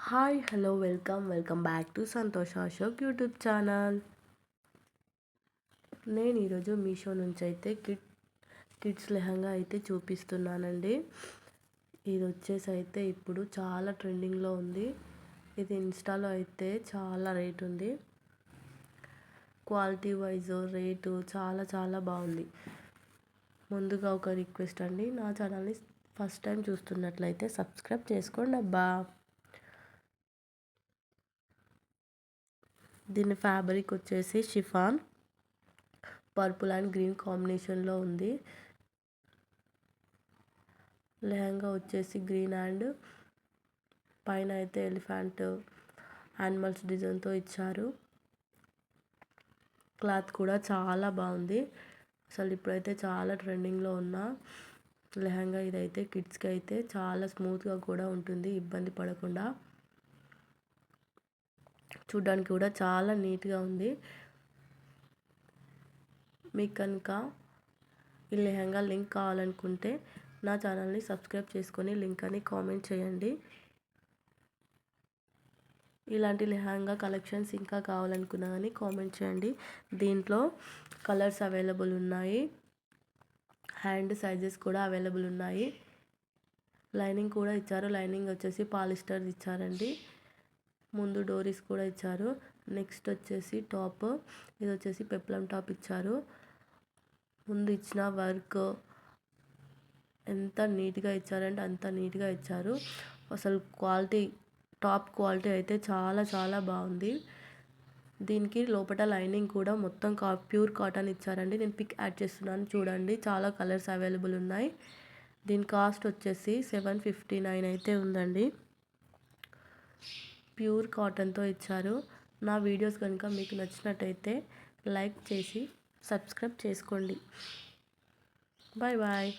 Hi hello welcome back to Santosh Ashok YouTube channel. నేను ఈరోజు మీషో నుంచి అయితే కిడ్స్ లెహంగా అయితే చూపిస్తున్నానండి. ఇది వచ్చేసి అయితే ఇప్పుడు చాలా ట్రెండింగ్లో ఉంది. ఇది ఇన్స్టాలో అయితే చాలా రేట్ ఉంది. క్వాలిటీ వైజ్ రేటు చాలా చాలా బాగుంది. ముందుగా ఒక రిక్వెస్ట్ అండి, నా ఛానల్ని ఫస్ట్ టైం చూస్తున్నట్లయితే సబ్స్క్రైబ్ చేసుకోండి అబ్బా. దీని ఫ్యాబ్రిక్ వచ్చేసి షిఫాన్ పర్పుల్ అండ్ గ్రీన్ కాంబినేషన్లో ఉంది. లెహంగా వచ్చేసి గ్రీన్ అండ్ పైన అయితే ఎలిఫెంట్ యానిమల్స్ డిజైన్తో ఇచ్చారు. క్లాత్ కూడా చాలా బాగుంది. అసలు ఇప్పుడైతే చాలా ట్రెండింగ్లో ఉన్న లెహంగా ఇదైతే. కిడ్స్కి అయితే చాలా స్మూత్గా కూడా ఉంటుంది, ఇబ్బంది పడకుండా. చూడ్డానికి కూడా చాలా నీట్గా ఉంది. మీకు కనుక ఈ లెహంగా లింక్ కావాలనుకుంటే నా ఛానల్ని సబ్స్క్రైబ్ చేసుకొని లింక్ అని కామెంట్ చేయండి. ఇలాంటి లెహంగా కలెక్షన్స్ ఇంకా కావాలనుకున్నా కానీ కామెంట్ చేయండి. దీంట్లో కలర్స్ అవైలబుల్ ఉన్నాయి, హ్యాండ్ సైజెస్ కూడా అవైలబుల్ ఉన్నాయి. లైనింగ్ కూడా ఇచ్చారు. లైనింగ్ వచ్చేసి పాలిస్టర్ ఇచ్చారండి. ముందు డోరీస్ కూడా ఇచ్చారు. నెక్స్ట్ వచ్చేసి టాప్, ఇది వచ్చేసి పెప్లం టాప్ ఇచ్చారు. ముందు ఇచ్చిన వర్క్ ఎంత నీట్గా ఇచ్చారంటే అంత నీట్గా ఇచ్చారు. అసలు టాప్ క్వాలిటీ అయితే చాలా చాలా బాగుంది. దీనికి లోపల లైనింగ్ కూడా మొత్తం ప్యూర్ కాటన్ ఇచ్చారండి. నేను పిక్ యాడ్ చేస్తున్నాను చూడండి. చాలా కలర్స్ అవైలబుల్ ఉన్నాయి. దీని కాస్ట్ వచ్చేసి 759 అయితే ఉందండి. ప్యూర్ కాటన్తో ఇచ్చారు. నా వీడియోస్ కనుక మీకు నచ్చినట్టయితే లైక్ చేసి సబ్స్క్రైబ్ చేసుకోండి. Bye bye.